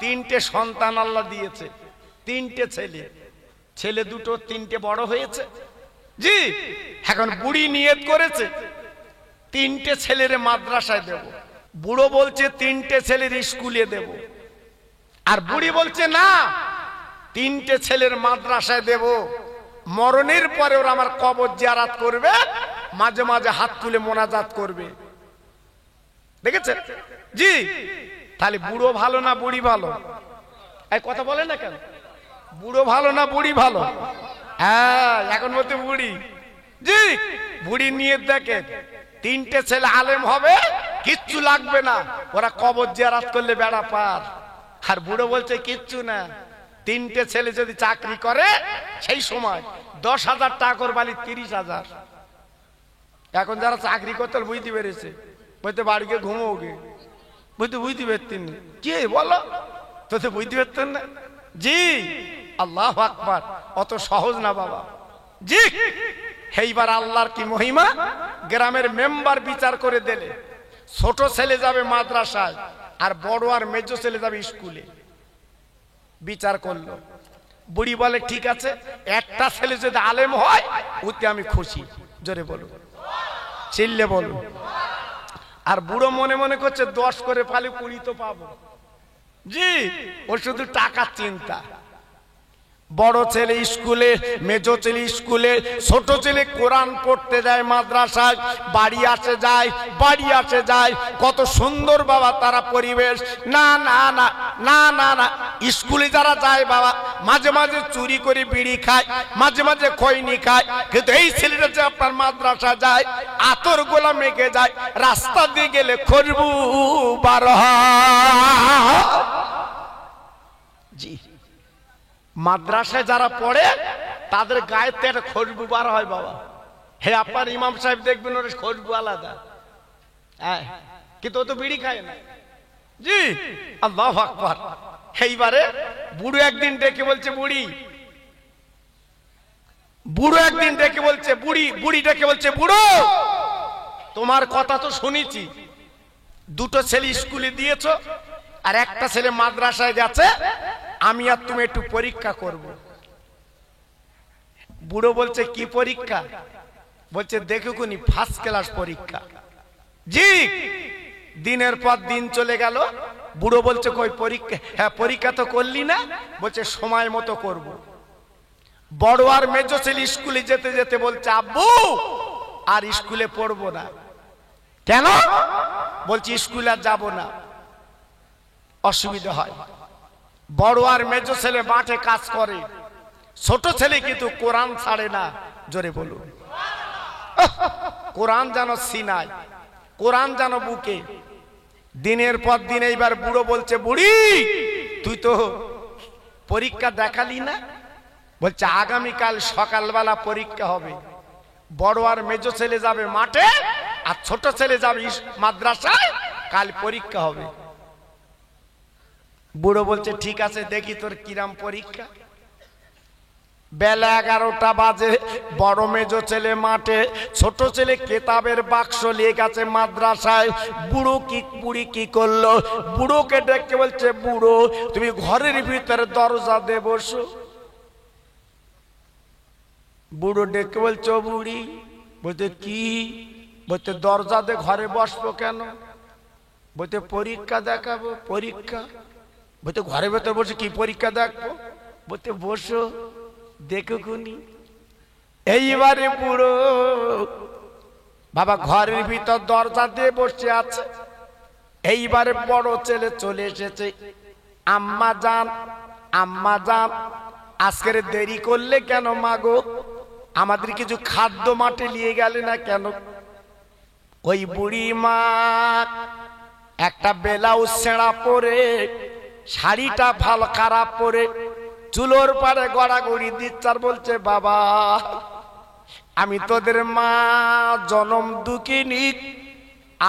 তিনটে সন্তান আল্লাহ দিয়েছে, তিনটে ছেলে, ছেলে দুটো তিনটে বড় হয়েছে। জি, এখন বুড়ি নিয়ত করেছে তিনটে ছেলের মাদ্রাসায় দেব। বুড়ো বলছে তিনটে ছেলের স্কুলে দেব, আর বুড়ি বলছে না, তিনটে ছেলের মাদ্রাসায় দেব, মরণের পরে ওরা আমার কবর জিয়ারত করবে, মাঝে মাঝে হাত তুলে মোনাজাত করবে। দেখেছেন? জি, তাহলে বুড়ো ভালো না বুড়ি ভালো? এই কথা বলে না কেন? বুড়ো ভালো না বুড়ি ভালো? হ্যাঁ, এখন বলতে বুড়ি। জি, বুড়ি নিয়ে দেখে তিনটে ছেলে আলেম হবে, কিচ্ছু লাগবে না, ওরা কবর জিয়ারত করলে বেড়া পার। আর বুড়ো বলছে কিচ্ছু না, তিনটে ছেলে যদি চাকরি করে সেই সময় 10,000 টাকার বালি 30,000। এখন যারা চাকরি করতে বুঝতে পেরেছে, বলতে বাড়িতে ঘুমোগে, বুঝতে পারতেন না কি বলো, তো বুঝতে পারতেন না। জি, আল্লাহু আকবার, অত সহজ না বাবা। জি, এইবার আল্লাহর কি মহিমা, গ্রামের মেম্বার বিচার করে দিলে, ছোট ছেলে যাবে মাদ্রাসায় আর বড় আর মেজো ছেলে যাবে স্কুলে। বিচার করলো, বুড়ি বলে ঠিক আছে, একটা ছেলে যদি আলেম হয় ওতে আমি খুশি। জোরে বলো, চিল্লে বলো। আর বুড়ো মনে মনে করছে 10 করে পালে 20 তো পাবো। জি, ওর শুধু টাকার চিন্তা। বড় ছেলে স্কুলে, মেজো ছেলে স্কুলে, ছোট ছেলে কোরআন পড়তে যায় মাদ্রাসায়, বাড়ি আসে যায়, বাড়ি আসে যায়, কত সুন্দর বাবা তারা পরিবেশ। না না না না না না, স্কুলে যারা যায় বাবা মাঝে মাঝে চুরি করে বিড়ি খায়, মাঝে মাঝে খৈনি খায়, কিন্তু এই ছেলেটা যে আপনার মাদ্রাসা যায়, আতর গোলা মেখে যায়, রাস্তা দিয়ে গেলে খুশবু বার হয়। জি, মাদ্রাসায় যারা পড়ে তাদের গায়েতে একটা খুশবু বার হয় বাবা। হে আপনার ইমাম সাহেব দেখবেন ওর খুশবু আলাদা, হ্যাঁ, কিন্তু ও তো বিড়ি খায় না। জি, আল্লাহু আকবার। এইবারে বুড়ো একদিন ডেকে বলছে বুড়ি, বুড়ো একদিন ডেকে বলছে বুড়ি, বুড়ি ডেকে বলছে বুড়ো, তোমার কথা তো শুনেছি, দুটো ছেলে স্কুলে দিয়েছো আর একটা ছেলে মাদ্রাসায় গেছে, আমি আর তুমি একটু পরীক্ষা করব। বুড়ো বলছে কি পরীক্ষা? বলছে দেখো কোনি ফার্স্ট ক্লাস পরীক্ষা। জি, দিনের পর দিন চলে গেল, বুড়ো বলছে কই পরীক্ষা? হ্যাঁ, পরীক্ষা তো করলি না? বলছে সময় মতো করব। বড় আর মেজো ছেলে স্কুলে যেতে যেতে বলছে আব্বু আর স্কুলে পড়বো না। কেন? বলছি স্কুলে আর যাবো না, অসুবিধা হয়। বড় আর মেজো ছেলে মাঠে কাজ করে, ছোট ছেলে কিন্তু কোরআন ছাড়ে না। জোরে বলুন, কোরআন যেন সিনায়, কোরআন যেন বুকে। দিনের পর দিন এইবার বুড়ো বলছে বুড়ি তুই তো পরীক্ষা দেখালি না? বলছে আগামীকাল সকালবেলা পরীক্ষা হবে, বড় আর মেজো ছেলে যাবে মাঠে আর ছোট ছেলে যাবে মাদ্রাসায়, কাল পরীক্ষা হবে। বুড়ো বলছে ঠিক আছে, দেখি তোর কিরাম পরীক্ষা। বেলা 11টা বাজে, বড় মেজো ছেলে মাঠে, ছোট ছেলে কেতাবের বাক্স নিয়ে গেছে মাদ্রাসায়। বুড়ি কি করলো? বুড়োকে ডেকে বলছে বুড়ো তুমি ঘরের ভিতরে দরজা দিয়ে বসো। বুড়ো ডেকে বলছে ও বুড়ি। বলতে কি? বলতে দরজা দিয়ে ঘরে বসবো কেন? বলতে পরীক্ষা দেখাবো। পরীক্ষা? বলতে ঘরের ভেতর বসে কি পরীক্ষা দেখবো? বলতে বসো দেখো খুনি। এইবারে বুড়ো বাবা ঘরের ভিতর দরজা দিয়ে বসে আছে। এইবারে বড় ছেলে চলে এসেছে, আম্মা জান, আম্মা জান আজকের দেরি করলে কেন মাগো? আমাদের কিছু খাদ্য মাঠে নিয়ে গেলে না কেন? ওই বুড়ি মা একটা ব্লাউজ ছেঁড়া পরে, শাড়িটা ভালো খারাপ পরে, চুলোর পারে গড়াগড়ি দিচ্ছে আর বলছে বাবা আমি তোদের মা, জনম দুঃখিনী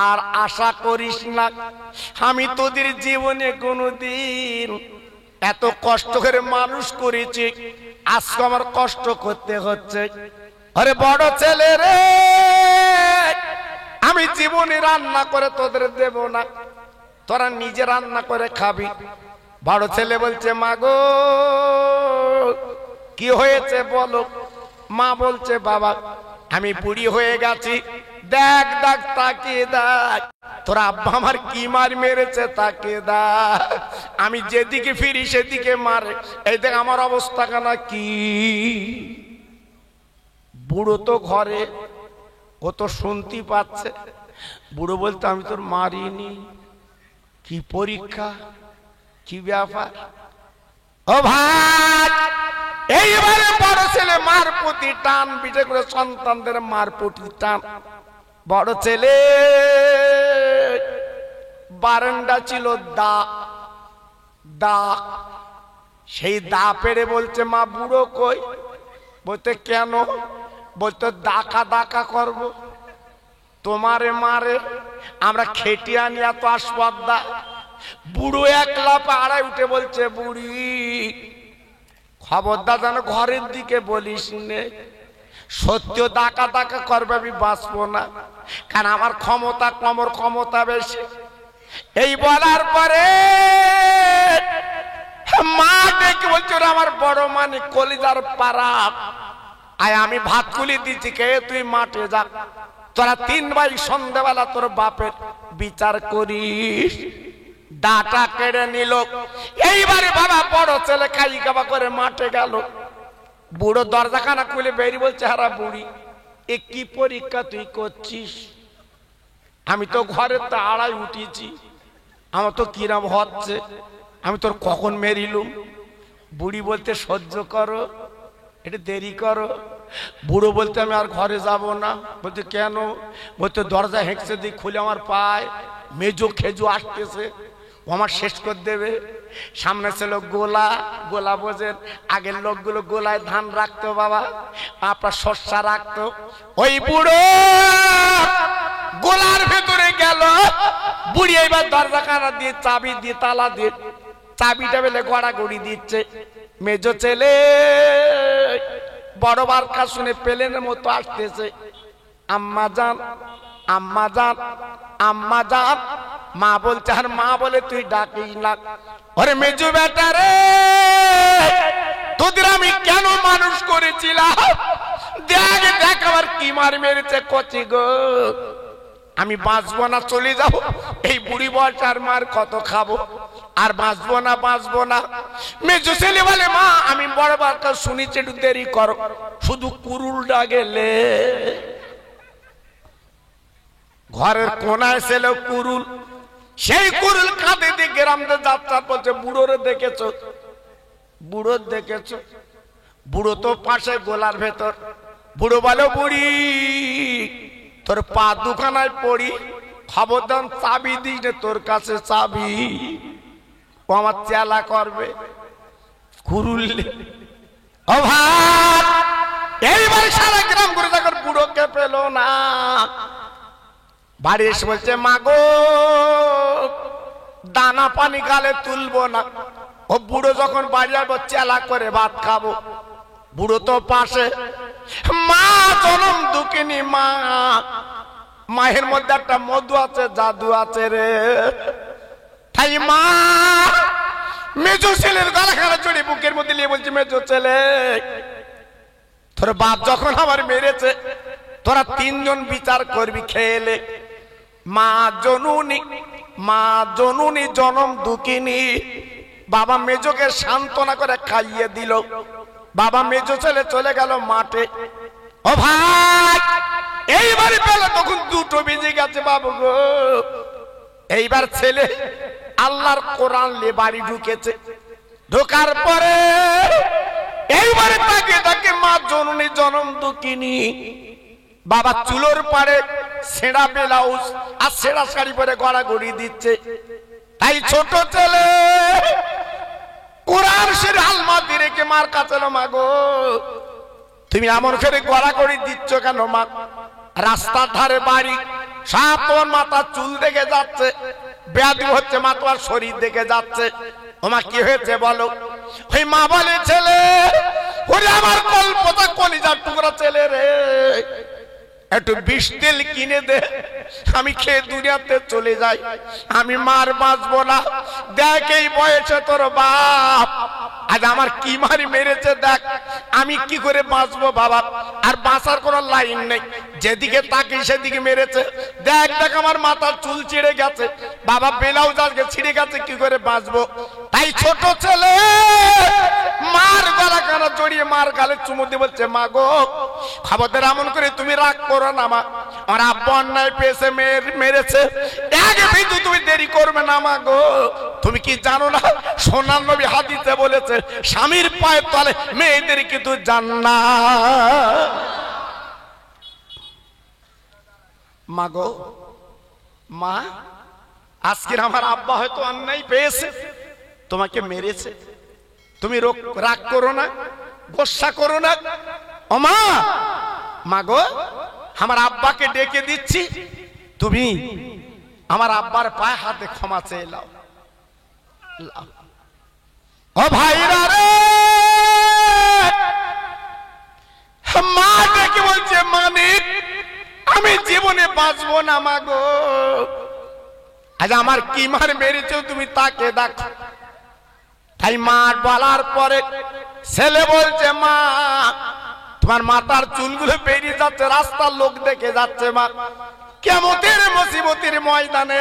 আর আশা করিস না, আমি তোদের জীবনে কোনোদিন এত কষ্ট করে মানুষ করেছি, আজকে আমার কষ্ট করতে হচ্ছে। আরে বড় ছেলে রে, আমি জীবনে রান্না করে তোদের দেব না, তোরা নিজে রান্না করে খাবি। বড় ছেলে বলছে মা গো কি হয়েছে বলো। মা বলছে বাবা আমি বুড়ি হয়ে গেছি, দেখ দেখ তাকিয়ে দেখ তোর আব্বা আমার কি মার মেরেছে, তাকিয়ে দেখ আমি যেদিকে ফিরি সেদিকে মারে, এই দেখ আমার অবস্থা কেন কি। বুড়ো তো ঘরে, ও তো শুনতে পাচ্ছে। বুড়ো বলতে আমি তোর মারিনি, কি পরীক্ষা কি ব্যাপার। ও ভাই এইবারে বড় ছেলে মার প্রতি টান, বিশেষ করে সন্তানদের মার প্রতি টান। বড় ছেলে বারান্দা ছিল দা দা, সেই দা পেড়ে বলছে মা বুড়ো কই। বলতে কেন, বলতে দাকা দাকা করব, তোমারে মারে আমরা খেটে আনি এত আসপদ্দা। বুড়ো একলা পাড়ায় উঠে বলছে বুড়ি খবরদার যেন ঘরের দিকে বলিস নে, সত্য দাকা দাকা করবে আমি বাঁচবো না, কারণ আমার ক্ষমতা কমর ক্ষমতা বেশি। এই বলার পরে মা ডেকে বলছে ওরা আমার বড় মানে কলিজার পাড়া, আয় আমি ভাত কুলি দিচ্ছি খেয়ে তুই মাঠে যা, তোরা তিন ভাই সন্ধ্যাবেলা তোর বাপের বিচার করিস। দাটা কেড়ে নিল। এইবারে বাবা বড় ছেলে খাই খাবা করে মাঠে গেল। বুড়ো দরজাখানা খুলে বেরিয়ে বলছে হারা বুড়ি এ কি পরীক্ষা তুই করছিস, আমি তো ঘরে তাড়াই উঠেছি, আমার তো কিরাম হচ্ছে, আমি তোর কখন মেরিলুম। বুড়ি বলতে সহ্য করো, একটু দেরি করো। বুড়ো বলতে আমি আর ঘরে যাব না। বলতে কেন, বলতে দরজা হেঁকছে দিক খুলে আমার পায় মেজো খেজো আসতেছে, ও আমার শেষ করে দেবে। সামনে ছিল গোলা, গোলা বোঝেন আগের লোকগুলো গোলায় ধান রাখতো বাবা, আপনার শস্যা রাখতো। ওই বুড়ো গোলার ভেতরে গেল। বুড়ি এইবার দরজা কানা দিয়ে চাবি দিয়ে তালা দিয়ে চাবিটা বেলে গড়াগড়ি দিচ্ছে। মেজো ছেলে বড় বারকা শুনে পেলেনের মতো আসতেছে, আম্মা জান আম্মা জান আম্মা জান। মা বলছে আর মা বলে তুই ডাকিস না। ওরে মেজো বেটা রে তোদের আমি কেন মানুষ করেছিলাম, দেখ দেখ আমার কি মার মেরেছে কচি গো, আমি বাঁচবো না চলে যাবো। এই বুড়ি বয়সার মার কত খাবো, আর বাঁচবো না বাঁচবো না। মেজো ছেলে বলে মা আমি বড় বারকা শুনেছি একটু দেরি করো, শুধু কুরুলটা গেলে। ঘরের কোনায় ছিল কুরুল, সেই কুরুল কাঁদে দিয়ে গ্রামে যাত্রা বলছে বুড়োরে দেখেছো, বুড়ো দেখেছো। বুড়ো তো পাশে গোলার ভেতর। বুড়ো বলো বুড়ি তোর পা দুখানায় পড়ি, খবরদার চাবি দিস নে, তোর কাছে চাবি, ও আমার চেলা করবে। কুরুল অভাব এইবার সারা গ্রাম ঘুরে যখন বুড়োকে পেল না, বাড়ি এসে বলছে মা গো দানা পানি গালে তুলবো না। ও বুড়ো যখন বাড়ি আসবো চেলা করে ভাত খাবো। বুড়ো তো পাশে, মা জনম দুঃখিনী মা, মায়ের মধ্যে একটা মধু আছে জাদু আছে রে। তাই মা মেজো ছেলের গলা খানা চড়ি বুকের মধ্যে নিয়ে বলছে মেজো ছেলে তোর বাপ যখন আমার মেরেছে তোরা তিনজন বিচার করবি খেলে। মা জননী, মা জননী জনম দুঃখিনী। বাবা মেজোকে সান্ত্বনা করে খাইয়ে দিল। বাবা মেজো ছেলে চলে গেল মাঠে। ও ভাই এইবারে পেলে তখন দুটো বেজে গেছে বাবু গো। এইবার ছেলে আল্লাহর কোরআন লে বাড়ি ঢুকেছে। ঢোকার পরে এইবারে তাকে তাকে মা জননী জনম দুঃখিনী। বাবা চুলোর পাড়ে ছেঁড়া ব্লাউজ আর ছেঁড়া শাড়ি পরে গড়াগড়ি দিচ্ছে। তাই ছোট ছেলে কোরআন শরীফ আলমারি রেখে মার কাছে মা গো তুমি এমন করে গড়াগড়ি দিচ্ছ কেন মা? রাস্তার ধারে বাড়ি, সব তোমার মাথা চুল দেখে যাচ্ছে, ব্যাধি হচ্ছে মা, তোমার শরীর দেখে যাচ্ছে। তোমার কি হয়েছে বলো? ওই মা বলে ছেলে ওরে আমার কল্পতা কলিজার টুকরা ছেলে রে, একটু বিষ তেল কিনে দে, আমি খেয়ে দুনিয়াতে চলে যাই, আমি মার বাঁচবো না। দেখ এই বয়সে তোর বাপ আজ আমার কি মারি মেরেছে, দেখ আমি কি করে বাঁচবো বাবা। আর বাঁচার কোনো লাইন নেই, যেদিকে তাকি সেদিকে মেরেছে। দেখ দেখ আমার মাথার চুল ছিঁড়ে গেছে বাবা, ব্লাউজ আজকে ছিঁড়ে গেছে, কি করে বাঁচবো। তাই ছোট ছেলে মার গলা কানা জড়িয়ে মার গালে চুমু দিয়ে বলছে, মা গো খবরদার এমন করে তুমি রাগ করো না মা, আমার আব্বা অন্যায় পেয়েছে, মেরেছে, এক বিন্দু তুমি দেরি করবে না মা গো। তুমি কি জানো না সোনার নবী হাদিসে বলেছে, স্বামীর পায়ের তলে মেয়েদের কিন্তু জান্নাত। মা গো, মা আজকের আমার আব্বা হয়তো অন্যায় পেয়েছে, তোমাকে মেরেছে, তুমি রাগ করো না, গোসা করো না। ও মা, মা গো আমার আব্বাকে ডেকে দিচ্ছি, তুমি আমার আব্বার পায়ে হাতে ক্ষমা চেয়ে নাও। ও ভাইরা রে, মা ডেকে বলছে, মানিক আমি জীবনে বাঁচবো না মা গো, আজ আমার কি মার মেরেছো তুমি তাকে দেখো। তাই মা বলার পরে ছেলে বলছে, মা তোমার মাথার চুলগুলো বেরিয়ে যাচ্ছে, রাস্তার লোক দেখে যাচ্ছে, মা কিয়ামতের মুসিবতের ময়দানে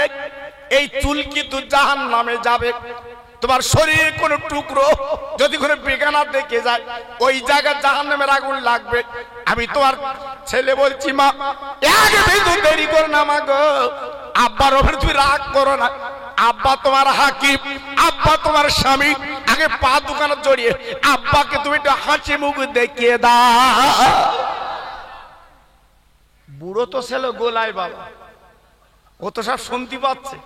এই চুল কিন্তু জাহান্নামে যাবে। তোমার শরীরে কোনো টুকরো যদি কোনো বেগানা দেখে যায়, ওই জায়গায় জাহান্নামের আগুন লাগবে। আমি তোমার ছেলে বলছি, মা এক বিন্দু দেরি করো না মা গো, আব্বার ওপরে তুমি রাগ করো না, আব্বা তোমার হাকিম, আব্বা তোমার স্বামী, আগে পা দুখানা জড়িয়ে আব্বাকে তুমি একটু হাসি মুখ দেখিয়ে দাও। বুড়ো তো ছেলে গোলায় বাবা, ও তো সব শুনতে পাচ্ছে।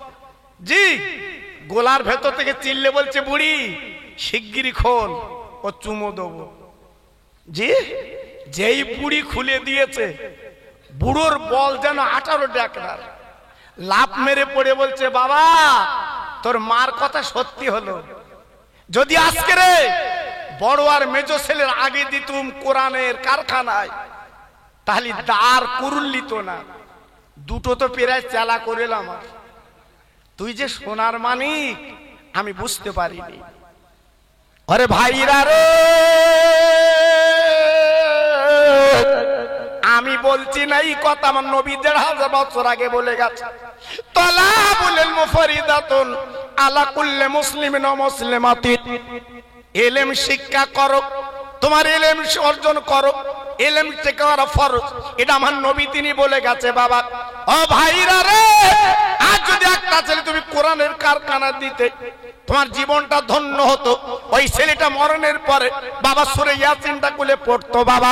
জি গোলার ভেতর থেকে চিল্লে বলছে, বুড়ি শিগগিরি খোল, ও চুমো দেবো। জি যেই বুড়ি খুলে দিয়েছে, বুড়োর বল যেন 18 ডাকনার, লাফ মেরে পড়ে বলছে, বাবা তোর মার কথা সত্যি হলো, যদি আজকে রে বড় আর মেজো ছেলের আগে দিতুম কোরআনের কারখানায়, তাহলে দাঁড় কুরুল্লিত না, দুটো তো পেরায় চালা করেলাম। তুই যে সোনার মানিক আমি বুঝতে পারিনি। আরে ভাইরা রে, আমি বলছি না এই কথা, আমার নবী 1500 বছর আগে বলে গেছে, তালাবুল মুফরিদাতুন আলা কুল্লি মুসলিমিন ওয়া মুসলিমাতিন। ইলম শিক্ষা করো, তোমার ইলম অর্জন করো, ইলম শেখার ফরজ, এটা আমার নবী তিনি বলে গেছে বাবা। ও ভাইরা রে, আজ যদি একটা ছেলে তুমি কোরআনের কারখানা দিতে, তোমার জীবনটা ধন্য হতো। ওই ছেলেটা মরণের পরে বাবা সূরা ইয়াসিনটা খুলে পড়তো বাবা।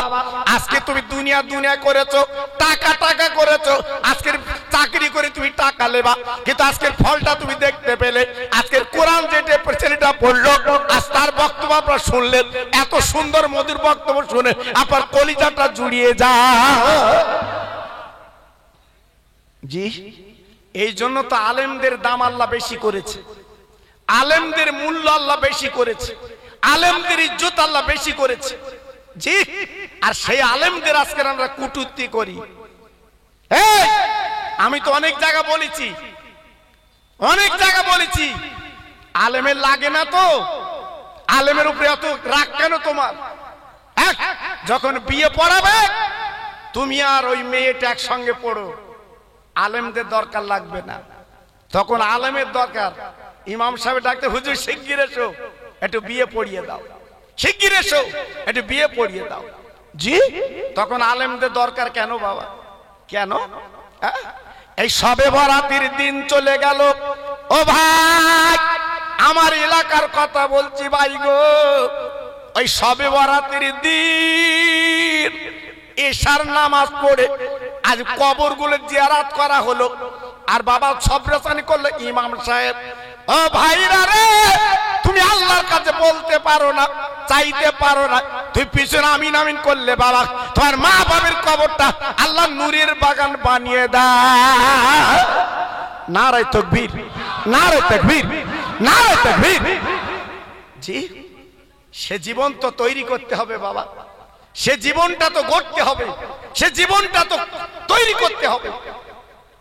আজকে তুমি দুনিয়া দুনিয়া করেছো, টাকা টাকা করেছো, আজকের চাকরি করে তুমি টাকা লেবা, কিন্তু আজকের ফলটা তুমি দেখতে পেলে। আজকের কোরআন যেটা ছেলেটা পড়লো, আজ তার বক্তব্য আপনারা শুনলেন, এত সুন্দর মধুর বক্তব্য শুনে আপনার কলিজাটা জুড়িয়ে যায়। জি এই জন্য তো আলেমদের দাম আল্লাহ বেশি করেছে, আলেমদের মূল্য আল্লাহ বেশি করেছে, আলেমদের ইজ্জত আল্লাহ বেশি করেছে। জি আর সেই আলেমদের আজকে আমরা কটূক্তি করি। আমি তো অনেক জায়গা বলেছি, অনেক জায়গা বলেছি, আলেমের লাগে না তো, আলেমের উপরে এত রাগ কেন তোমার? যখন বিয়ে পড়াবে তুমি আর ওই মেয়েটা একসঙ্গে পড়ো, আলেমদের দরকার লাগবে না, তখন আলেমের দরকার। ইমাম সাহেব ডাকতে, হুজুর শিগগির এসো একটু বিয়ে পড়িয়ে দাও, শিগগির এসো একটু বিয়ে পড়িয়ে দাও। জি তখন আলেমদের দরকার কেন বাবা, কেন? এই সবে বরাতের দিন চলে গেল। ও ভাই আমার এলাকার কথা বলছি ভাই গো, ওই সবে বরাতের দিন এশার নামাজ পড়ে আজ কবরগুলো জিয়ারত করা হলো, আর বাবা সবরাসানি করলো ইমাম সাহেব। ও ভাইরা রে, তুমি আল্লাহর কাছে বলতে পারো না, চাইতে পারো না, তুই পিছনে আমিন আমিন করলে বাবা তোমার মা বাবার কবরটা আল্লাহ নূরের বাগান বানিয়ে দেয়। নারে তাকবীর, নারে তাকবীর, নারে তাকবীর। জি সে জীবন তো তৈরি করতে হবে বাবা, সে জীবনটা তো গড়তে হবে, সে জীবনটা তো তৈরি করতে হবে।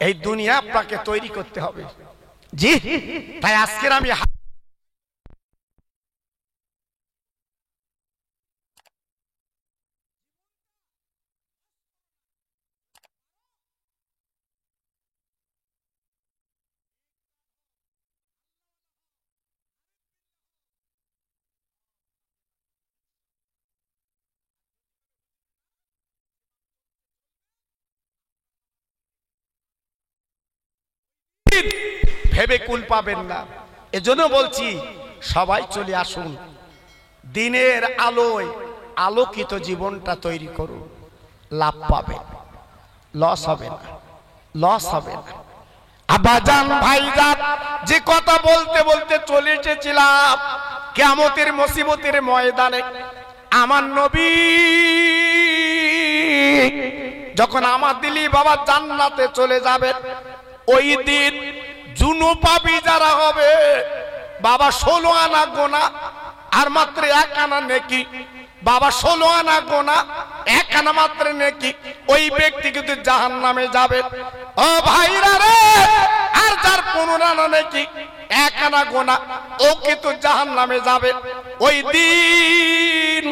এই দুনিয়া আপনাকে তৈরি করতে হবে। জি, তাই আজকের আমি ভেবে কুল পাবেন না। এজন্য বলছি সবাই চলে আসুন, দিনের আলোয় আলোকিত জীবনটা তৈরি করুন। লাভ পাবেন, লস হবে না, লস হবে না। আব্বাজান ভাইজান, যে কথা বলতে বলতে চলে এসেছিলাম কিয়ামতের মুসিবতের ময়দানে, আমার নবী যখন আমার দিলি বাবা জান্নাতে চলে যাবে, ওই দিন জুনুপাবি যারা হবে বাবা 16 আনা গোনা আর মাত্র 1 আনা নেকি, বাবা 16 আনা গোনা 1 আনা মাত্র নেকি, ওই ব্যক্তি কিন্তু জাহান্নামে যাবে। ও ভাইরা রে, আর যার 15 আনা নেকি 1 আনা গোনা, ও কিন্তু জাহান্নামে যাবে। ওই দিন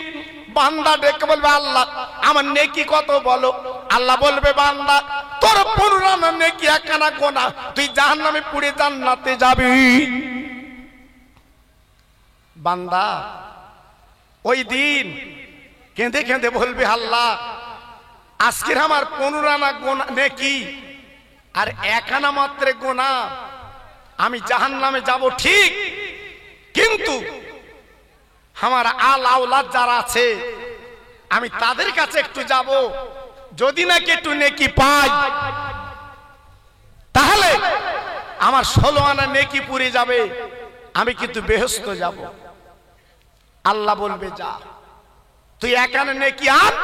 বান্দা ডেকে বলবে, আল্লাহ আমার নেকি কত বলো। আল্লাহ বলবে, বান্দা তোর 15 আনা নেকি 1 আনা গোনা, তুই জাহান্নামে পুড়ে জান্নাতে যাবি। বান্দা ওই দিন কেঁদে কেঁদে বলবে, আল্লাহ আজকের আমার 15 আনা গোনা নেকি আর 1 আনা মাত্র গোনা, আমি জাহান্নামে যাব ঠিক, কিন্তু আমার আল আওলাদ যারা আছে আমি তাদের কাছে একটু যাব, যদি নাকি একটু নেকি পাই তাহলে আমার 16 আনা নেকি পুড়ে যাবে, আমি কিন্তু বেহেশত যাব। আল্লাহ বলবে, যা তুই 1 আনা নেকি আন,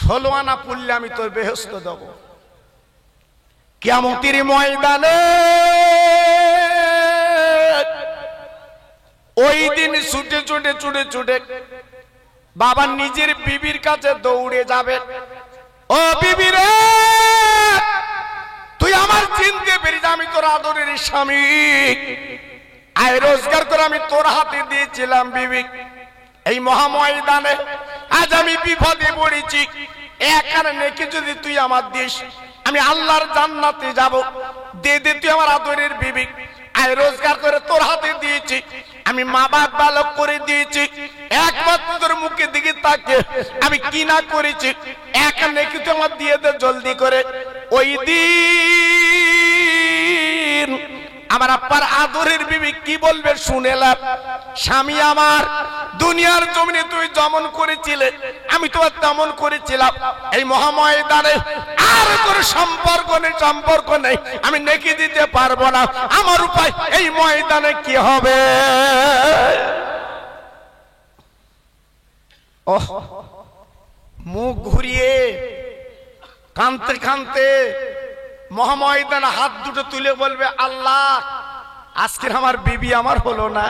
16 আনা পুড়লে আমি তোর বেহেশত দেব। কিয়ামতের ময়দানে ওই দিন ছুটে ছুটে ছুটে ছুটে বাবা নিজের বিবির কাছে দৌড়ে যাবে। ও বিবি রে, তুই আমার চিনতে পেরেছিস আমি তোর আদরের স্বামী, আয় রোজগার করে আমি তোর হাতে দিয়েছিলাম বিবি। এই মহাময়দানে আজ আমি বিপদে পড়েছি, 1 আনা নেকি যদি তুই আমার দিস আমি আল্লাহর জান্নাতে যাব। দে দে তুই আমার আদরের বিবি, আয় রোজগার করে তোর হাতে দিয়েছি, আমি মা বাপ বালক করে দিয়েছি, একমাত্র তোর মুখের দিকে তাকিয়ে আমি কি না করেছি, 1 আনা নেকি তুই আমার দিয়ে দে জলদি করে। ওই দিন আমার আব্বার আদরের বিবি কি বলবে শুনেলাম, স্বামী আমার দুনিয়ার জমিনে তুই যেমন করেছিলে আমি তো তেমন করেছিলাম, এই মহাময়দানে আর তোর সম্পর্ক নেই, আমি নেকি দিতে পারবো না, আমার উপায় এই ময়দানে কি হবে। ও মুখ ঘুরিয়ে কাঁদতে কাঁদতে মহাময়দানে হাত দুটো তুলে বলবে, আল্লাহ আজকের আমার বিবি আমার হলো না,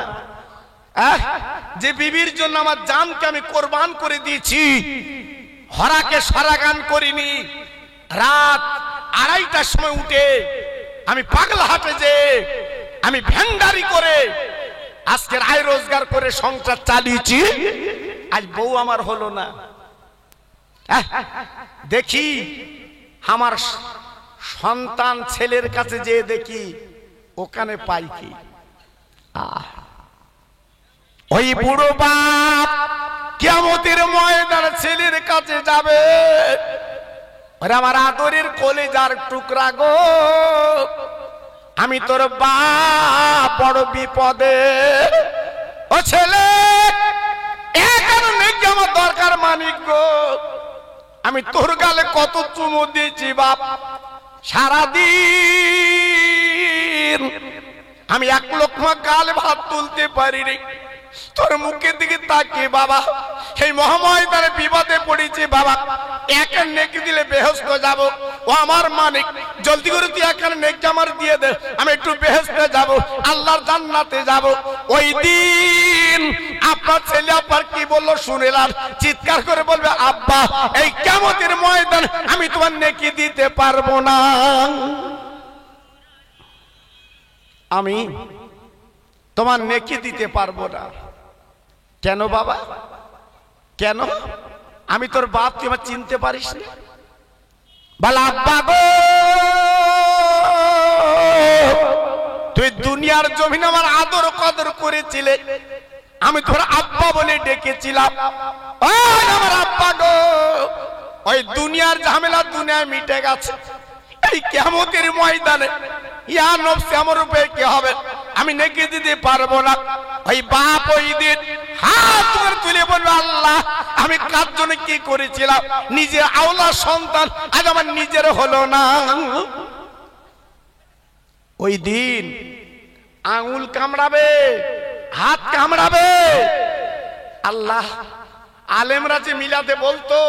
যে বিবির জন্য আমার জানকে আমি কোরবান করে দিয়েছি, হরাকে সরাগান করিনি, রাত 2:30টার সময় উঠে আমি পাগলা হাটে যে আমি ভ্যান্ডারি করে আজকের আয় রোজগার করে সংসার চালিয়েছি, আজ বউ আমার হলো না। দেখি আমার সন্তান ছেলের কাছে যে দেখি ওখানে পাই কি, ওই বুড়ো বাপ কিয়ামতের ময়দানে ছেলের কাছে যাবে, ওরে আমার আদরের কলেজার টুকরা গো, আমি তোর বাপ বড় বিপদে, ও ছেলে এখানে কি আমার দরকার মানিক গো, আমি তোর গালে কত চুমু দিয়েছি বাপ, সারাদিন আমি 1 লোকমা গালে ভাত তুলতে পারিনি, তোর মুখের দিকে তাকিয়ে বাবা এই মহাময়দানে বিপদে পড়েছি বাবা, 1 নেকি দিলে বেহেশত যাব, ও আমার মালিক জলদি করে তুই এখানে নেকি আমার দিয়ে দে, আমি একটু বেহেশতে যাব, আল্লাহর জান্নাতে যাব। ওই দিন আপনার ছেলে আপনার কি বললো শুনেলাম, চিৎকার করে বলবে আব্বা এই কিয়ামতের ময়দান আমি তোমার নেকি দিতে পারবো না, আমি তোমার নেকি দিতে পারবো না। কেন বাবা, কেন? আমি তোর বাপ, তুই আমার চিনতে পারিস না? বল আব্বা গো, তুই দুনিয়ার জমিনে আমার আদর কদর করেছিলে, আমি তোর আব্বা বলে ডেকেছিলাম। ওই আমার আব্বা গো, ওই দুনিয়ার ঝামেলা দুনিয়ায় মিটে গেছে, এই কিয়ামতের ময়দানে ইয়া নফসি আমার উপরে কি হবে, আমি নেকি দিতে পারবো না। ওই বাপ ওই দিন হাত তুলে বলবে আল্লাহ আমি কার জন্য কি করেছিলাম, নিজের আওলা সন্তান আজ আমার নিজের হলো না। ওই দিন আঙুল কামড়াবে, হাত কামড়াবে। আল্লাহ আলেমরা যে মিলাতে বলতো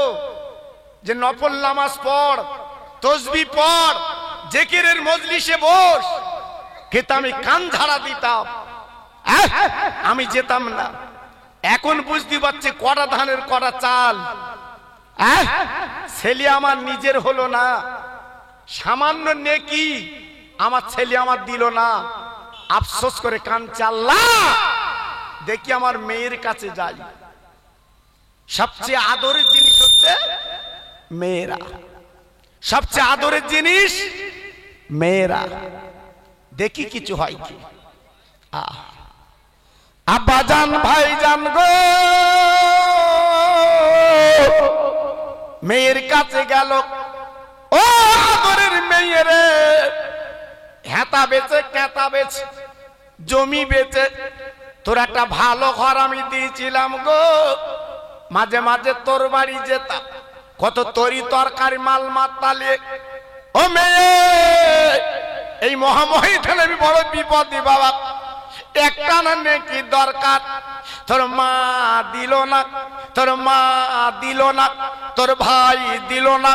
যে নফল নামাজ পড়, তসবিহ পড়, জিকিরের মজলিসে বস, কিন্তু আমি কান ঝাড়া দিতাম, আমি যেতাম না। এখন বুঝতে পারছি কড়া ধানের কড়া চাল, ছেলে আমার নিজের হলো না, সামান্য নেকি আমার ছেলে আমার দিল না, আফসোস করে কান চাল্লা দেখি আমার মেয়ের কাছে যাই। সবচেয়ে আদরের জিনিস হচ্ছে মেয়েরা, সবচেয়ে আদরের জিনিস মেয়েরা। দেখি কিছু হয় কি, আব্বা জান ভাই জান গো, মেয়ের কাছে গেল, ও আদরের মেয়েরে, হেতা বেচে কেতা বেচে জমি বেচে তোর একটা ভালো ঘর আমি দিয়েছিলাম গো, মাঝে মাঝে তোর বাড়ি যেতাম, কত তরি তরকারি মাল মাতালে। ও মেয়ে, এই মহামহিধানে আমি বড় বিপদী বাবা, একটা না নেকি দরকার, তোর মা দিল না, তোর মা দিল না, তোর ভাই দিল না,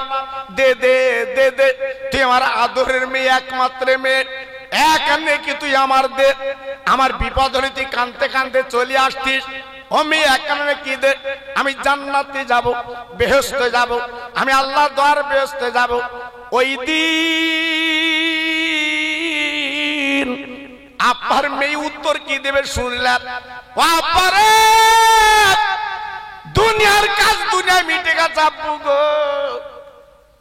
দে দে দে দে, তুই আমার আদরের মেয়ে, একমাত্র মেয়ে, এক নেকি তুই আমার দে। আমার বিপদ হলে তুই কাঁদতে কাঁদতে চলে আসতিস, ও মেয়ে একানে কি দে, আমি জান্নাতে যাব, বেহেশতে যাব, আমি আল্লাহর দরবার বেহেশতে যাব। ওই দিন আপনার মেয়ে উত্তর কি দেবে শুনলেন, বাবারে দুনিয়ার কাজ দুনিয়ায় মিটে গেছে আব্বু গো,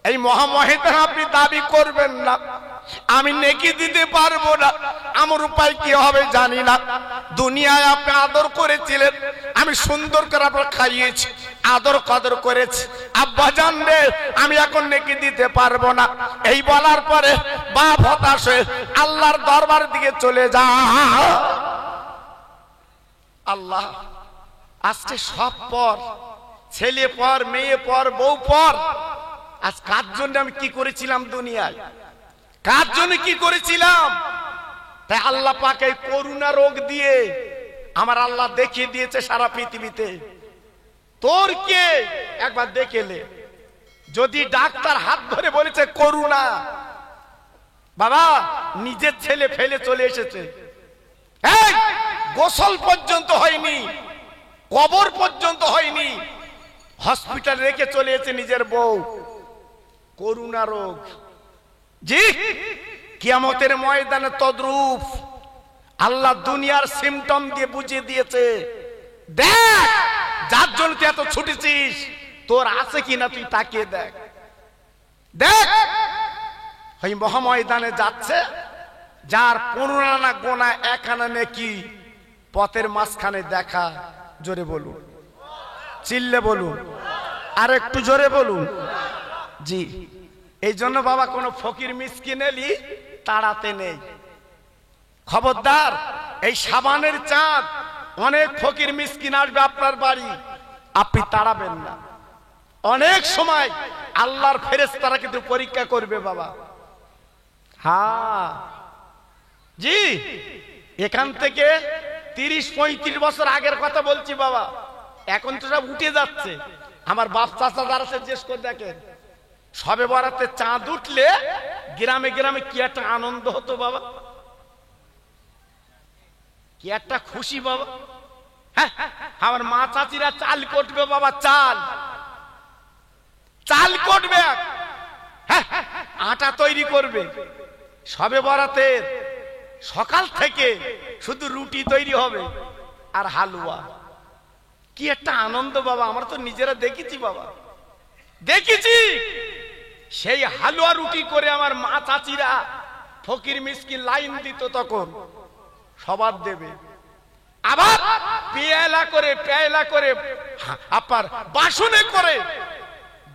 এই মহামহিদান আপনি দাবি করবেন না, আমি নেকি দিতে পারবো না, আমার উপায় কি হবে জানি না। দুনিয়ায় আপনি আদর করেছিলেন, আমি সুন্দর করে আপনার খাইয়েছি, আদর কদর করেছি, আব্বা জান রে আমি এখন নেকি দিতে পারবো না। এই বলার পরে বাপ হতাশ হয়ে আল্লাহর দরবার দিকে চলে যা। আল্লাহ আজকে সব পর, ছেলে পর, মেয়ে পর, বউ পর, আজ কার জন্য আমি কি করেছিলাম দুনিয়ায়, কার জন্য কি করেছিলাম? তাই আল্লাহ পাক এই করোনা রোগ দিয়ে আমার আল্লাহ দেখিয়ে দিয়েছে সারা পৃথিবীতে, তোর কে একবার দেখেলে। যদি ডাক্তার হাত ধরে বলেছে করোনা, বাবা নিজের ছেলে ফেলে চলে এসেছে, গোসল পর্যন্ত হয়নি, কবর পর্যন্ত হয়নি, হসপিটাল রেখে চলে এসেছে নিজের বউ, করোনা রোগ। জি কিয়ামতের ময়দানে তদ্রূপ আল্লাহ দুনিয়ার সিমটম দিয়ে বুঝিয়ে দিয়েছে, দেখ যার জন্য তুই এত ছুটেছিস তোর আছে কিনা তুই তাকিয়ে দেখ, দেখ ওই মহাময়দানে যাচ্ছে যার 15 আনা গোনা 1 আনা নেকি, পথের মাঝখানে দেখা, জোরে বলুন, চিল্লে বলুন, আর একটু জোরে বলুন। জি এই জন্য বাবা কোন ফকির মিসকিন এলি তাড়াতে নেই, খবরদার। এই সাবানের চাঁদ অনেক ফকির মিসকিন আসবে আপনার বাড়ি, আপনি তাড়াবেন না। অনেক সময় আল্লাহর ফেরেশতারা কিন্তু পরীক্ষা করবে বাবা। হ্যাঁ জি, এখান থেকে 30-35 বছর আগের কথা বলছি বাবা, এখন তো সব উঠে যাচ্ছে। আমার বাপ চাচা যারা জিজ্ঞেস করে দেখেন, সবে বরাতে চাঁদ উঠলে গ্রামে গ্রামে কি একটা আনন্দ হতো বাবা, কি একটা খুশি বাবা। হ্যাঁ, আমার মা চাচিরা চাল কটবে বাবা, চাল চাল কটবে, হ্যাঁ, আটা তৈরি করবে। সবে বরাতের সকাল থেকে শুধু রুটি তৈরি হবে আর হালুয়া। কি একটা আনন্দ বাবা, আমরা তো নিজেরা দেখেছি বাবা, দেখেছি। সেই হালুয়া রুটি করে আমার মা চাচিরা ফকির মিসকিন লাইন দিত, তখন সবার দেবে। আবার পেয়ালা করে আপার বাসনে করে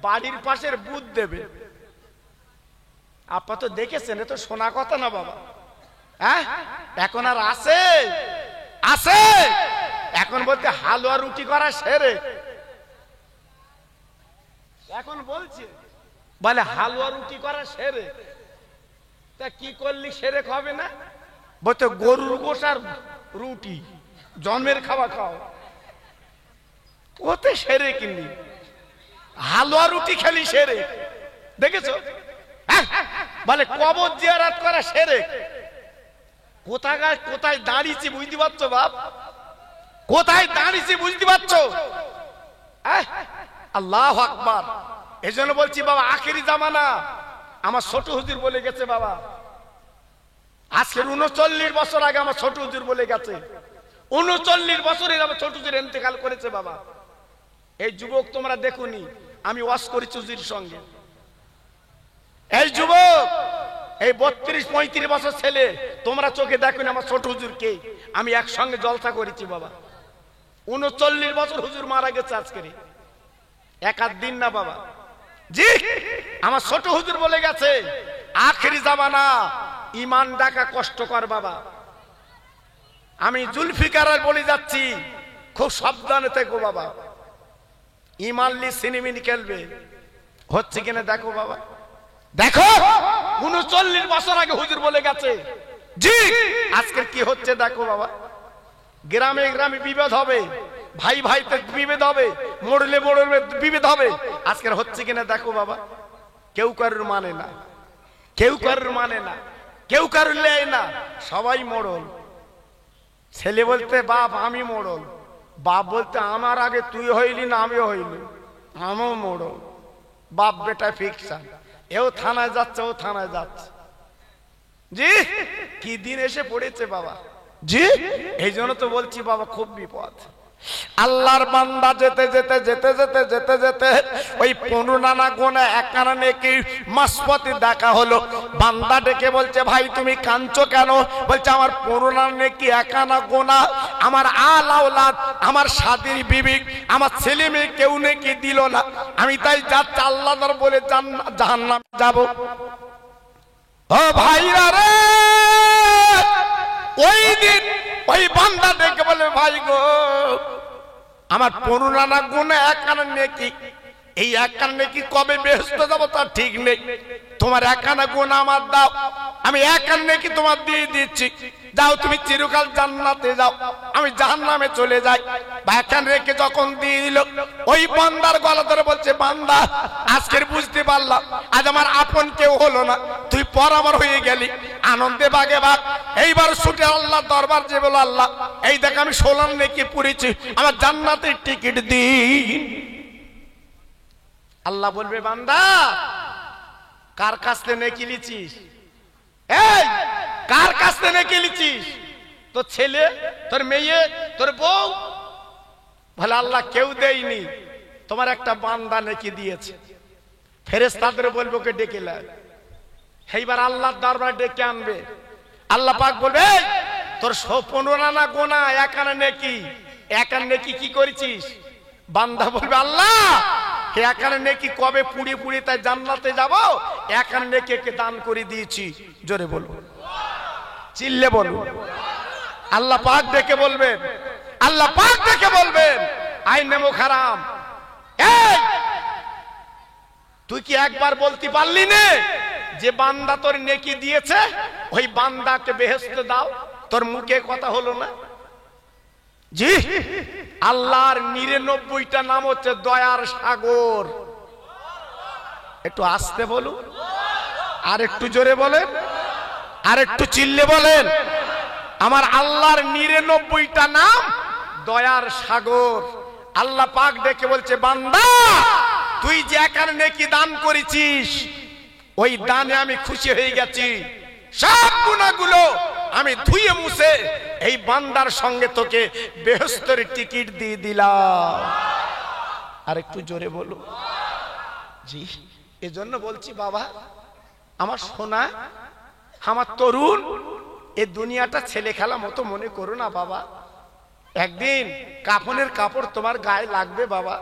বাড়ির পাশের বুধ দেবে। আপা তো দেখেছেন, এ তো শোনা কথা না বাবা। হ্যাঁ, এখন আর আছে? আছে। এখন বলতে হালুয়া রুটি করা সেরে, এখন বলছে বলে হালুয়া রুটি করা সেরে। তা কি করলি সেরে হবে না? বলতে গরুর গোশার রুটি, জন্মের খাওয়া খাও, ওতে সেরে কিনলি, হালুয়া রুটি খেলি সেরে। দেখেছো? বলে কবর জিয়ারত করা সেরে। কোথায় দাঁড়িয়েছি বুঝতে পারছো বাপ? কোথায় দাঁড়িয়েছি বুঝতে পারছো? আল্লাহু আকবার। এজন্য বলছি বাবা, আখেরি জামানা। আমার ছোট হুজুর বলে গেছে বাবা, আজকে 39 বছর আগে আমার ছোট হুজুর বলে গেছে। 39 বছরের আমার ছোট হুজুর ইন্তেকাল করেছে বাবা। এই যুবক তোমরা দেখুনি, আমি ওয়াজ করেছি হুজুর সঙ্গে। এই যুবক, এই 32-35 বছর ছেলে, তোমরা চোখে দেখুনি আমার ছোট হুজুর কে। আমি একসঙ্গে জলসা করেছি বাবা। 39 বছর হুজুর মারা গেছে আজকে, এক আধ দিন না বাবা। জি, আমার ছোট হুজুর বলে গেছে আখেরি জামানা, ইমান ডাকা কষ্টকর বাবা। আমি জুলফিকার বলে যাচ্ছি, খুব সাবধানে থেকো বাবা। ইমানলি সিনেমিনি খেলবে, হচ্ছে কিনা দেখো বাবা। দেখো 39 বছর আগে হুজুর বলে গেছে। জি, আজকে কি হচ্ছে দেখো বাবা। গ্রামে গ্রামে বিভেদ হবে, ভাই ভাইতে বিভেদ হবে, মোড়লে মোড়লে বিভেদ হবে। আজকের হচ্ছে কিনা দেখো বাবা। কেউ কারুর মানে না, কেউ কারুর মানে না, কেউ কারুর লেয় না, সবাই মোড়ল। ছেলে বলতে বাপ আমি মোড়ল, বাপ বলতে আমার আগে তুই হইলি না আমিও হইলি, আমিও মোড়ল। বাপ বেটা ফিকশন, এও থানায় যাচ্ছে ও থানায় যাচ্ছে। জি, কি দিন এসে পড়েছে বাবা। জি, এই জন্য তো বলছি বাবা, খুব বিপদ। আল্লাহর বান্দা যেতে যেতে যেতে যেতে যেতে যেতে ওই 15 গোনা একখানা নেকি মাসপতি দেখা হলো। বান্দা ডেকে বলছে, ভাই তুমি কাঁদছো কেন? বলছে আমার 15 নেকি একখানা গোনা, আমার আল আওলাদ, আমার শাদীর বিবি, আমার ছেলে মেয়ে কেউ নেকি দিল না, আমি তাই যাচ্ছি আল্লাহর বলে জাহান্নাম যাব। ও ভাইরা রে, ওই দিন ওই বান্দা ডেকে বলে, ভাই গো আমার 15 গুণে একখানা নেকি, এই একখানা নেকি কবে বেহেশতে যাব তার ঠিক নেই। তোমার একখানা গুণ আমার দাও, আমি একখানা নেকি তোমার দিয়ে দিচ্ছি, যাও তুমি চিরকাল জান্নাতে যাও, আমি জাহান্নামে চলে যাই। একখান রেখে যখন দিয়ে দিল, ওই বান্দার গলা ধরে বলছে, বান্দা আজকের বুঝতে পারলাম আজ আমার আপন কেউ হলো না, তুই পর আমার হয়ে গেলি। আনন্দে বাগে বাগ এইবার ছুটে আল্লাহ দরবার যে বলো, আল্লাহ এই দেখ আমি 16 নেকি পুরেছি, আমার জান্নাতের টিকিট দিন। আল্লাহ বলবে, বান্দা কার কাছ থেকে নেকি লিছিস? এই কার কাছ থেকে নেকি লিছিস? তোর ছেলে, তোর মেয়ে, তোর বউ? বলে আল্লাহ কেউ দেয়নি, তোমার একটা বান্দা নেকি দিয়েছে। ফেরেশতাদের বলবো কে ডেকে লাগ। এইবার আল্লাহর দরবারে ডেকে আনবে। আল্লাহ পাক বলবে, তোর 15 গোনা একখানা নেকি, একখানা নেকি কি করেছিস? বান্দা বলবে, আল্লাহ একখানা নেকি কবে পুড়ে পুড়ে তাই জান্নাতে যাব, একখানা নেকি কে দান করে দিয়েছি। জোরে বলবো, চিল্লে বলবো। আল্লাহ পাক ডেকে বলবেন, আল্লাহ পাক ডেকে বলবেন, আইনে মুখারাম, এই তুই কি একবার বলতে পারলি না যে বান্দা তোর নেকি দিয়েছে, ওই বান্দাকে বেহেশতে দাও? তোর মুখে কথা হলো না? জি, আল্লাহর 99টা নাম হচ্ছে দয়ার সাগর। একটু আস্তে বলুন, আর একটু জোরে বলেন, আর একটু চিল্লে বলেন। আমার আল্লাহর 99টা নাম দয়ার সাগর। আল্লাহ পাক ডেকে বলছে, বান্দা তুই যে একার নেকি দান করেছিস, ওই দানে আমি খুশি হয়ে গেছি। সব গুনাহগুলো আমি ধুয়ে মুছে এই বান্দার সঙ্গে তোকে বেহেশতের টিকিট দিয়ে দিলাম। আর একটু জোরে বলুন। জি, এজন্য বলছি বাবা, আমার সোনা, আমার তরুণ, এই দুনিয়াটা ছেলে খেলা মতো মনে করো না বাবা। একদিন কাফনের কাপড় তোমার গায়ে লাগবে বাবা,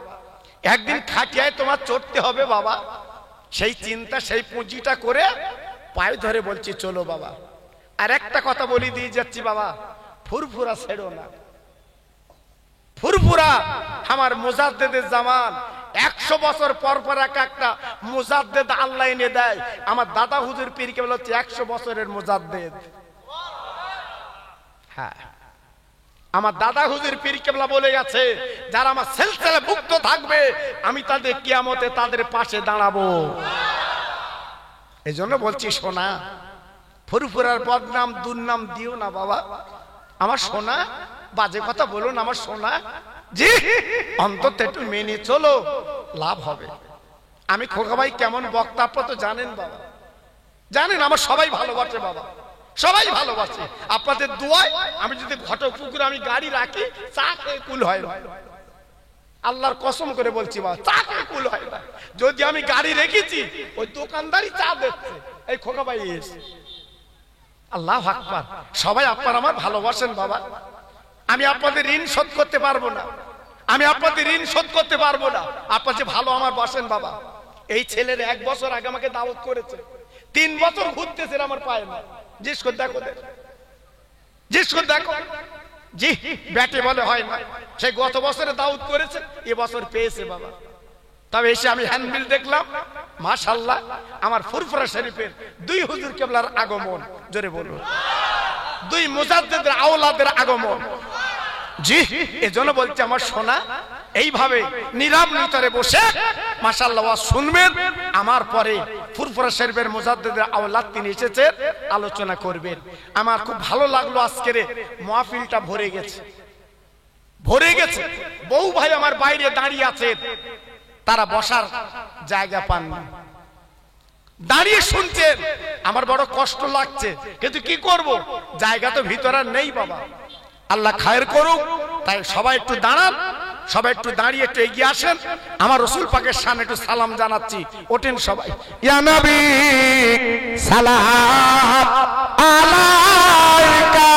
একদিন খাটিয়ায় তোমার চড়তে হবে বাবা। সেই চিন্তা, সেই পুঁজিটা করে পায়ে ধরে বলছি চলো বাবা। আর একটা কথা বলি দিয়ে যাচ্ছি বাবা, ফুরফুরা ছেড়ো না। ফুরফুরা আমার মুজাদ্দেদের জামান। 100 বছর পর পর একটা মুজাদ্দেদ আল্লাহ এনে দেয়। আমার দাদা হুজুর পীর কেবল হচ্ছে 100 বছরের মুজাদ্দেদ। হ্যাঁ, আমার দাদা হুজুর পীর কেবলা বলে গেছে, যারা আমার সিলসিলা মুক্ত থাকবে আমি তাদের কিয়ামতে তাদের পাশে দাঁড়াবো। এই জন্য বলছি সোনা, ফুরফুরার বদনাম দুর্নাম দিও না বাবা। আমার সোনা, বাজে কথা বলুন আমার সোনা। জি, অন্তত একটু মেনে চলো, লাভ হবে। আমি খোকা ভাই কেমন বক্তা আপনারা তো জানেন বাবা, জানেন আমার সবাই ভালোবাসে বাবা, সবাই ভালোবাসে। আপনাদের দোয়ায় আমি যদি ঘটকপুকুরে আমি গাড়ি রাখি, চা খেয়ে কুল হয় না। আল্লাহর কসম করে বলছি বাবা, চা খেয়ে কুল হয় না। যদি আমি গাড়ি রেখেছি, ওই দোকানদারই চা দিচ্ছে, এই খোকা ভাই এসে। আল্লাহু আকবার। সবাই আপনারা আমার ভালোবাসেন বাবা। আমি আপনাদের ঋণ শোধ করতে পারবো না, আমি আপনাদের ঋণ শোধ করতে পারবো না। আপনারা যে ভালো আমার বাসেন বাবা। এই ছেলের 1 বছর আগে আমাকে দাওয়াত করেছে, 3 বছর ঘুরতেছে আমার পায়ে না। জিজ্ঞেস করে দেখো, জিজ্ঞেস করে দেখো। জি, ব্যাটে বলে হয় না। সে গত বছরে দাওয়াত করেছে, এবছর পেয়েছে বাবা। তবে এসে আমি হ্যান্ডবিল দেখলাম, মাশাআল্লাহ, আমার ফুরফুরা শরীফের 2 হুজুর কেবলার আগমন। জোরে বলুন, 2 মুজাদ্দিদের আওলাদের আগমন। জি, এজন্য বলছি আমার সোনা, এইভাবে নীরব নিতরে বসে মাশাআল্লাহ শুনবেন। আমার পরে ফুরফুরা শরীফের মুজাদ্দিদের আওলাদ তিনি এসেছেন, আলোচনা করবেন। আমার খুব ভালো লাগলো, আজকের মাহফিলটা ভরে গেছে, ভরে গেছে। বউ ভাই আমার বাইরে দাঁড়িয়ে আছেন, তারা বসার জায়গা পাননি, দাঁড়িয়ে শুনছেন। আমার বড় কষ্ট লাগছে, কিন্তু কি করব, জায়গা তো ভিতরে নেই বাবা। আল্লাহ খায়ের করুক। তাই সবাই একটু দাঁড়ান, সবাই একটু দাঁড়িয়ে একটু এগিয়ে আসেন। আমার রাসূল পাকের সামনে একটু সালাম জানাচ্ছি। ওঠেন সবাই। ইয়া নবী সালাম আলাইকা,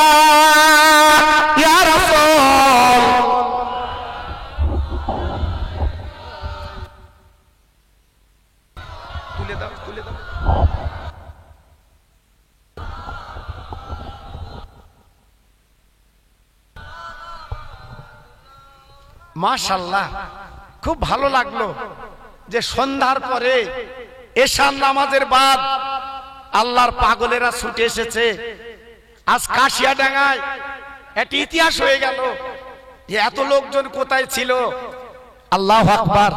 ইয়া রাসূল। তুলে দাও, তুলে দাও। মাশাআল্লাহ, খুব ভালো লাগলো যে সন্ধ্যার পরে এশার নামাজের বাদ আল্লাহর পাগলেরা ছুটে এসেছে। আজ কাশিয়াডাঙ্গায় একটা ইতিহাস হয়ে গেল যে এত লোকজন কোথায় ছিল। আল্লাহু আকবার।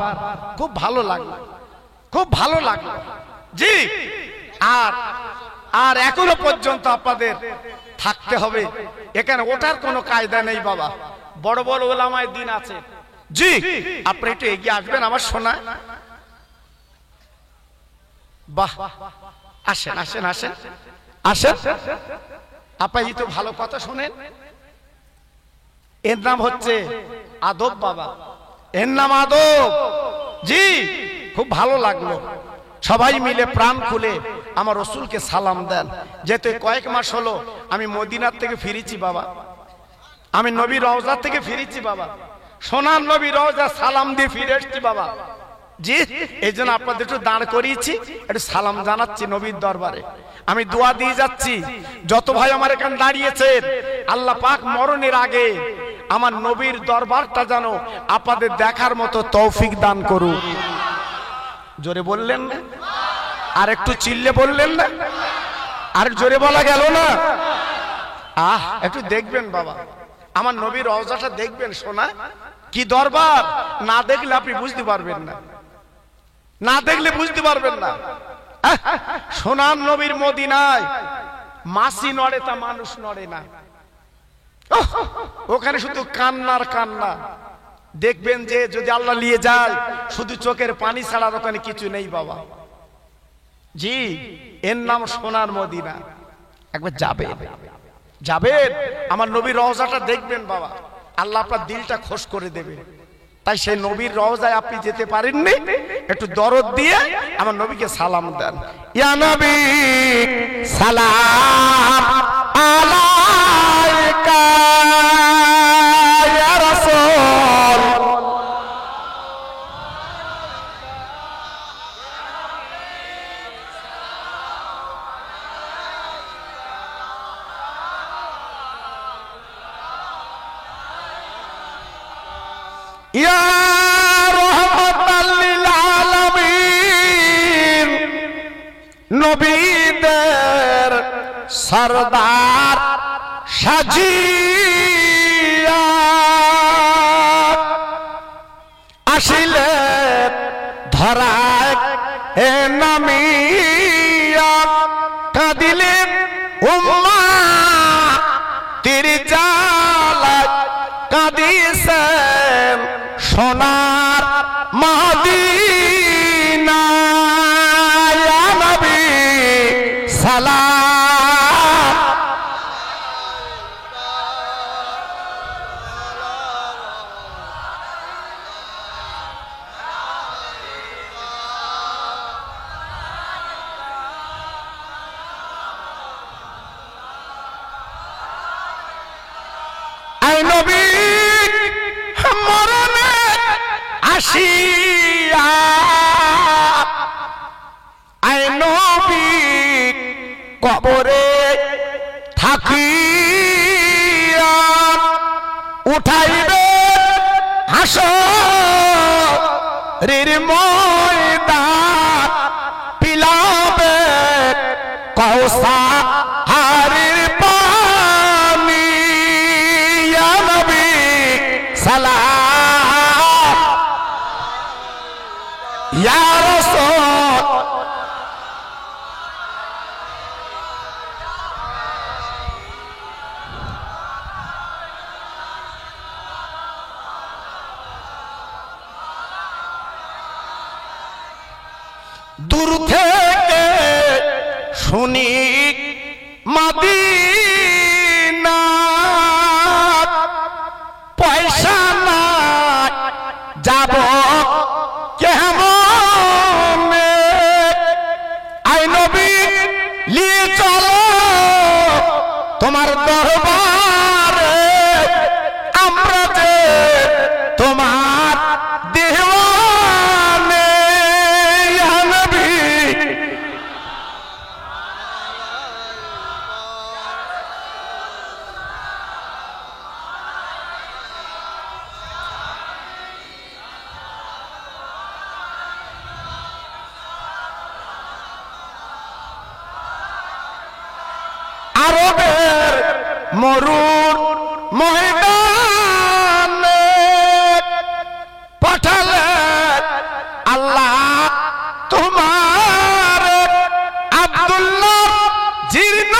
খুব ভালো লাগলো, খুব ভালো লাগলো। জি, আর এখনো পর্যন্ত আপনাদের থাকতে হবে এখানে, ওঠার কোনো কায়দা নেই বাবা। বড় বড় ওলামায়ে দ্বীন আছে। জি, আপনি একটু এগিয়ে আসবেন আমার সোনা। বাহ, আসেন আসেন আসেন আসেন। আপনি তো ভালো কথা শুনেন। এর নাম হচ্ছে আদব বাবা, এর নাম আদব। জি, খুব ভালো লাগলো। সবাই মিলে প্রাণ খুলে আমার রাসূলকে সালাম দেন। যেহেতু কয়েক মাস হলো আমি মদিনার থেকে ফিরেছি বাবা, আমি নবীর রওজা থেকে ফিরেছি বাবা, সোনার নবীর রওজা সালাম দিয়ে ফিরে এসেছি বাবা। জি, এই জন্য আপনাদের একটু দাঁড় করিয়েছি, একটু সালাম জানাচ্ছি নবীর দরবারে। আমি দোয়া দিয়ে যাচ্ছি, যত ভাই আমার এখানে দাঁড়িয়েছেন, আল্লাহ পাক মরণের আগে আমার নবীর দরবারটা যেন আপনাদের দেখার মতো তৌফিক দান করুন। জোরে বললেন না? আর একটু চিল্লে বললেন না? আর জোরে বলা গেল না? একটু দেখবেন বাবা, আমার নবীর রওজাটা দেখবেন সোনা, কি দরবার। না দেখলে আপনি বুঝতে পারবেন না। না দেখলে বুঝতে পারবেন না। সোনার নবীর মদিনায় মাছি নড়ে তা মানুষ নড়ে না। ওখানে শুধু কান্নার কান্না। দেখবেন যে যদি আল্লাহ নিয়ে যায় শুধু চোখের পানি ছাড়া ওখানে কিছু নেই বাবা। জি, এর নাম সোনার মদিনা। একবার যাবেন, যাবেন, আমার নবীর রওজাটা দেখবেন বাবা, আল্লাহ আপনার দিলটা খোশ করে দেবে। তাই সেই নবীর রওজায় আপনি যেতে পারেননি, একটু দরদ দিয়ে আমার নবীকে সালাম দেন। ইয়া নবী সালাম আলাইকা ইয়া রাসূল। ইয়া রাহমাতাল লিল আলামিন, নবীদের সরদার সাজিয়া আসিলেন ধরায় এ নামিয়া, কাঁদিলেন উম্মাহ তীর জ্বালায়, কাঁদিছেন সোনার মদিনা। ইয়া নবী সালাম। আই নবী মরণে আসিয়া, আই নবী কবরে থাকিয়া, উঠাইবে হাসরের ময়দান, পিলাবে কাউসারের পানি। ইয়া নবী সালাম ইয়া রাসূল। দূর থেকে শুনি মদিনা, পয়সা নাই যাব কেমনে, আই নবী নিয়ে চলো তোমার দরবারে, আমরা যে তোমার দেওয়ানে। ইয়া নবী আরবের মরুর ময়দানে পাঠালেন আল্লাহ তোমার আব্দুল্লাহ জীর্ণ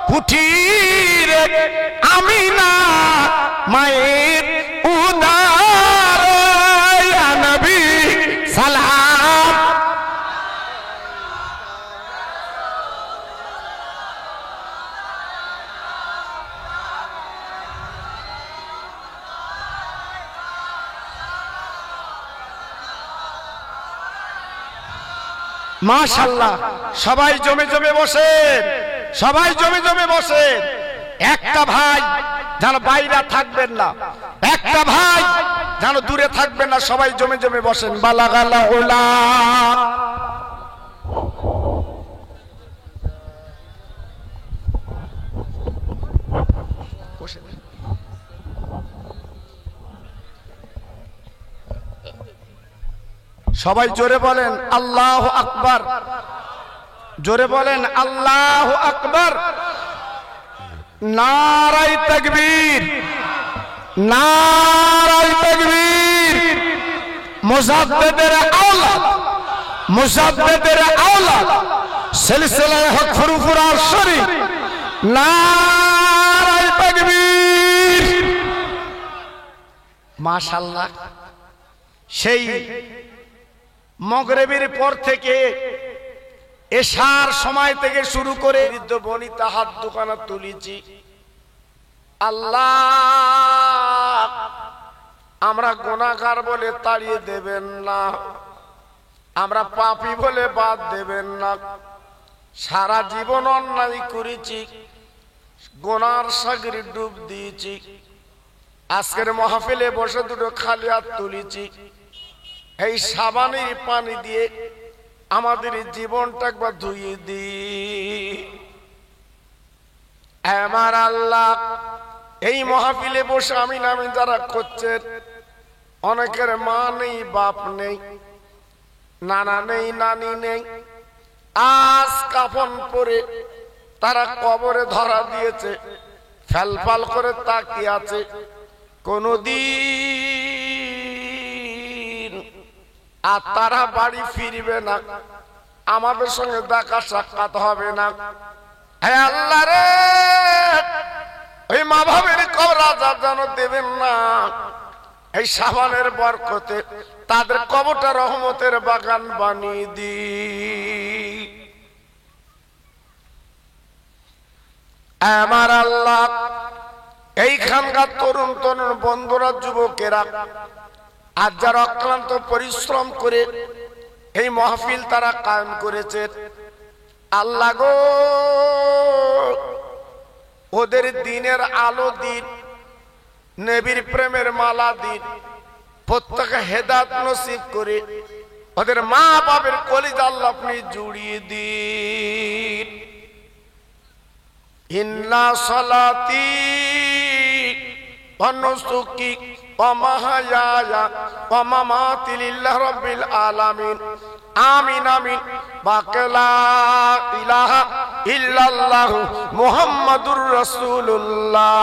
কুঠির, আমিনা মায়ের উদার। ইয়া নবী সালাম। মাশাআল্লাহ, সবাই জমে জমে বসেন, সবাই জমে জমে বসেন। একটা ভাই যেন বাইরে থাকবেন না, একটা ভাই যেন দূরে থাকবেন না, সবাই জমে জমে বসেন। বালাগাল উলা সবাই জোরে বলেন আল্লাহু আকবার, জোরে বলেন আল্লাহু আকবার। নারায়ে তাকবীর, নারায়ে তাকবীর। মুজাদ্দিদের আওলাদ, মুজাদ্দিদের আওলাদ সিলসিলায়ে হক ফুরফুরা শরীফ, নারায়ে তাকবীর। মাশাআল্লাহ। সেই মাগরিবের পর থেকে এশার সময় থেকে শুরু করে বৃদ্ধ বনিতা হাত দোকানে তুলেছি। আল্লাহ, আমরা গুনাহগার বলে তাড়িয়ে দেবেন না, আমরা পাপী বলে বাদ দেবেন না। সারা জীবন অন্যায় করেছি, গুনার সাগরে ডুব দিয়েছি। আজকের মাহফিলে বসে দুটো খালি হাত তুলেছি। এই সাবানের পানি দিয়ে আমাদের জীবনটা একবার ধুইয়ে দি। আমার আল্লাহ, এই মাহফিলে বসে আমি নামে যারা করছেন, অনেকের মা নেই, বাপ নেই, নানা নেই, নানি নেই। আজ কাফন পরে তারা কবরে ধরা দিয়েছে, ফেলফাল করে তাকিয়ে আছে। কোনদিন আর তারা বাড়ি ফিরবে না, আমাদের সঙ্গে দেখা সাক্ষাৎ হবে না। হে আল্লাহ রে, ওই মা বাবের কবর আযাব যেন দেবেন না। এই শাবানের বরকতে তাদের কবরটা রহমতের বাগান বানিয়ে দি। আমার আল্লাহ, এইখানকার তরুণ তরুণ বন্ধুরা, যুবকেরা আজ যারা অক্লান্ত পরিশ্রম করে এই মাহফিল তারা কায়েম করেছে, আল্লাহ গো, ওদের দিনের আলো দিন, নবীর প্রেমের মালা দিন, প্রত্যেকে হেদায়েত নসিব করে ওদের মা বাবার কলিজা আল্লাহ আপনি জুড়িয়ে দিন। ইন্না সালাতি ওয়া নুসুকি ওয়া মাহইয়ায়া ওয়া মামাতি লিল্লাহি রাব্বিল আলামিন, আমিন আমিন। বাকালা ইলাহা ইল্লাল্লাহু মুহাম্মাদুর রাসূলুল্লাহ।